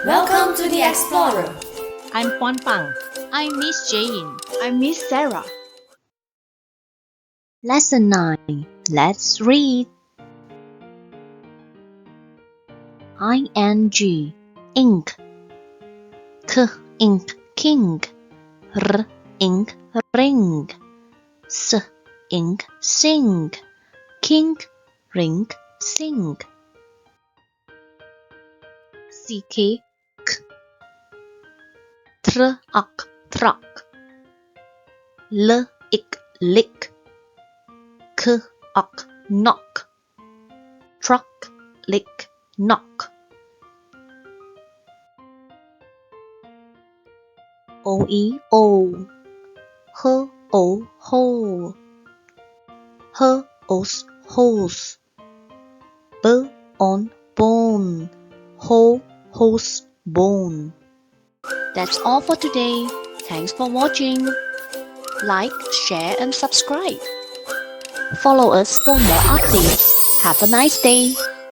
Welcome to the Explorer. I'm Pon Pang. I'm Miss Jane. I'm Miss Sarah. Lesson 9. Let's read. ing, ink. K, ink, king. R, ink, ring. S, ink, sing. King, ring, sing. ck, k. Tr, ak, truck. L, ik, lick. K, ak, knock. Truck, lick, knock. oe, o. H, o, hole. H, os, hose. B, on, bone. Ho, hose, bone. That's all for today. Thanks for watching. Like, share, and subscribe. Follow us for more updates. Have a nice day.